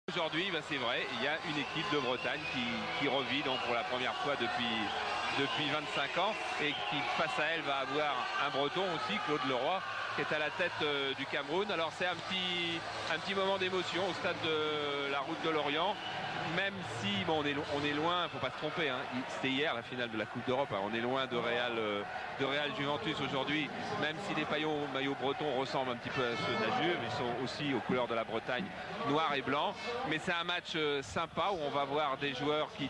Aujourd'hui, c'est vrai, il y a une équipe de Bretagne qui revit donc pour la première fois depuis 25 ans et qui, face à elle, va avoir un Breton aussi, Claude Leroy, qui est à la tête du Cameroun. Alors c'est un petit moment d'émotion au stade de la Route de Lorient, même si on est loin, il ne faut pas se tromper, hein. C'était hier la finale de la Coupe d'Europe, hein. On est loin de Real Juventus aujourd'hui, même si les maillots bretons ressemblent un petit peu à ceux de la Juve, ils sont aussi aux couleurs de la Bretagne, noir et blanc. Mais c'est un match sympa où on va voir des joueurs qui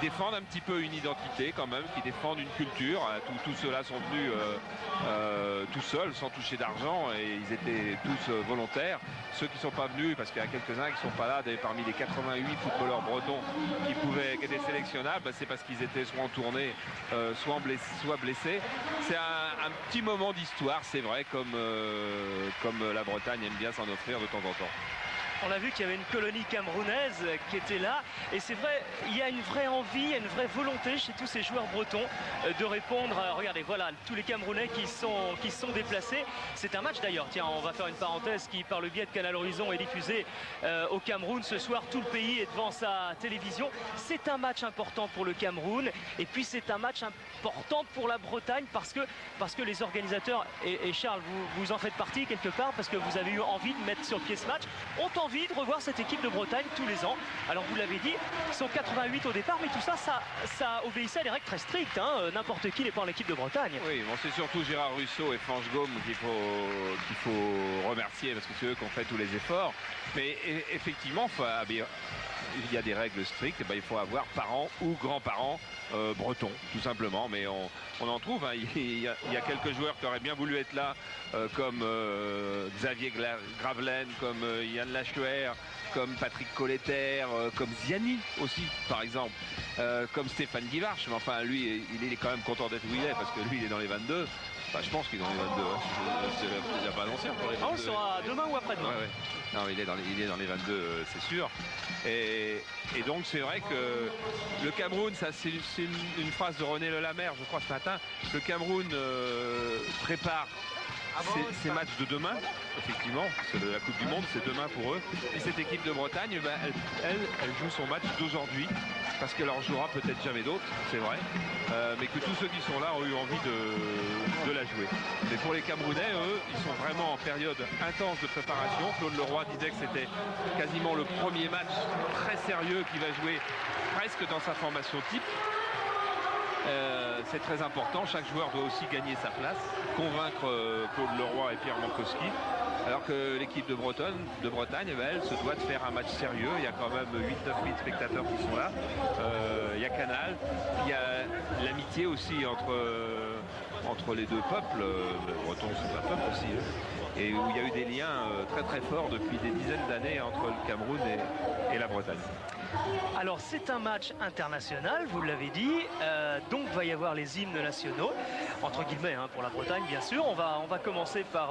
défendent un petit peu une identité quand même, qui défendent une culture. Tous ceux-là sont venus tout seuls, sans toucher d'argent, et ils étaient tous volontaires. Ceux qui ne sont pas venus, parce qu'il y a quelques-uns qui ne sont pas là, parmi les 88 footballeurs bretons qui étaient sélectionnables, c'est parce qu'ils étaient soit en tournée, soit blessés. C'est un petit moment d'histoire, c'est vrai, comme la Bretagne aime bien s'en offrir de temps en temps. On a vu qu'il y avait une colonie camerounaise qui était là, et c'est vrai, il y a une vraie envie, une vraie volonté chez tous ces joueurs bretons de répondre. Regardez, voilà, tous les Camerounais qui sont déplacés. C'est un match d'ailleurs, tiens, on va faire une parenthèse, qui par le biais de Canal Horizon est diffusé au Cameroun. Ce soir, tout le pays est devant sa télévision. C'est un match important pour le Cameroun, et puis c'est un match important pour la Bretagne, parce que les organisateurs, et Charles, vous en faites partie quelque part, parce que vous avez eu envie de mettre sur pied ce match, ont envie de revoir cette équipe de Bretagne tous les ans. Alors vous l'avez dit, ils sont 88 au départ, mais tout ça, ça obéissait à des règles très strictes, hein. N'importe qui n'est pas en équipe de Bretagne. Oui, bon, c'est surtout Gérard Russo et Franche Gaume qu'il faut remercier, parce que c'est eux qui ont fait tous les efforts. Mais effectivement, il y a des règles strictes, il faut avoir parents ou grands-parents bretons, tout simplement. Mais on en trouve, hein. Il y a quelques joueurs qui auraient bien voulu être là, comme Xavier Gravelaine, comme Yann Lachuer, comme Patrick Colletter, comme Ziani aussi, par exemple, comme Stéphane Guivarch. Mais enfin, lui, il est quand même content d'être où il est, parce que lui, il est dans les 22. Enfin, je pense qu'il est dans les 22. Hein. C'est déjà pas annoncé pour les 22. On le saura demain ou après-demain. Ouais. Non, il est dans les 22, c'est sûr. Et donc, c'est vrai que le Cameroun, ça, c'est une phrase de René Lelamère, je crois, ce matin. Le Cameroun prépare ces matchs de demain, effectivement, parce que la Coupe du Monde, c'est demain pour eux. Et cette équipe de Bretagne, elle joue son match d'aujourd'hui, parce qu'elle en jouera peut-être jamais d'autres, c'est vrai, mais que tous ceux qui sont là ont eu envie de la jouer. Mais pour les Camerounais, eux, ils sont vraiment en période intense de préparation. Claude Leroy disait que c'était quasiment le premier match très sérieux qu'il va jouer presque dans sa formation type. C'est très important, chaque joueur doit aussi gagner sa place, convaincre Claude Leroy et Pierre Mankowski, alors que l'équipe de Bretagne, elle se doit de faire un match sérieux. Il y a quand même 8-9 000 spectateurs qui sont là, il y a Canal, il y a l'amitié aussi entre les deux peuples, les Bretons c'est un peuple aussi, hein, et où il y a eu des liens très très forts depuis des dizaines d'années entre le Cameroun et la Bretagne. Alors c'est un match international, vous l'avez dit, donc va y avoir les hymnes nationaux, entre guillemets, hein, pour la Bretagne bien sûr. On va commencer par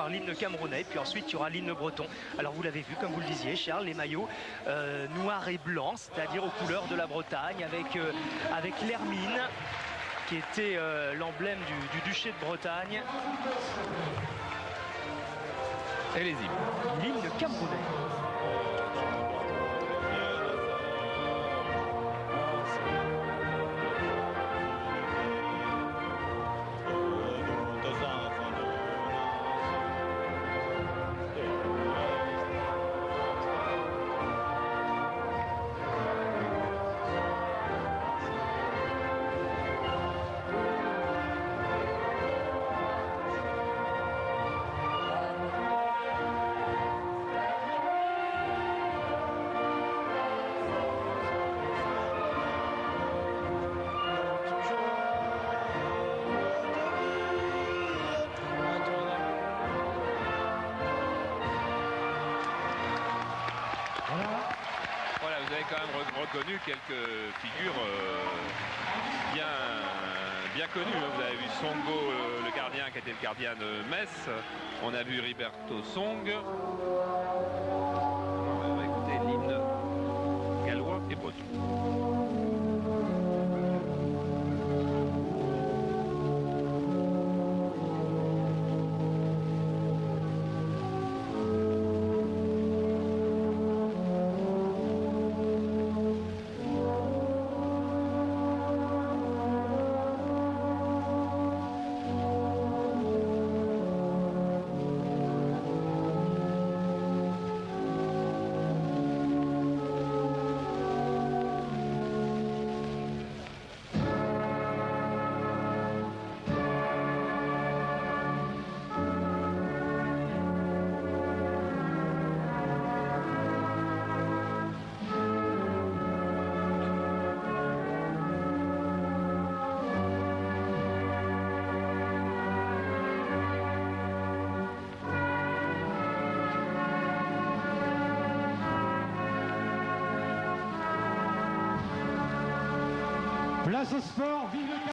l'hymne camerounais, puis ensuite il y aura l'hymne breton. Alors vous l'avez vu, comme vous le disiez Charles, les maillots noirs et blancs, c'est-à-dire aux couleurs de la Bretagne, avec l'hermine, qui était l'emblème du duché de Bretagne. Et les hymnes. L'hymne camerounais. Reconnu quelques figures bien connues. Vous avez vu Songo, le gardien qui était le gardien de Metz. On a vu Riberto Song. On va écouter l'hymne gallois et breton. Place au sport, vive le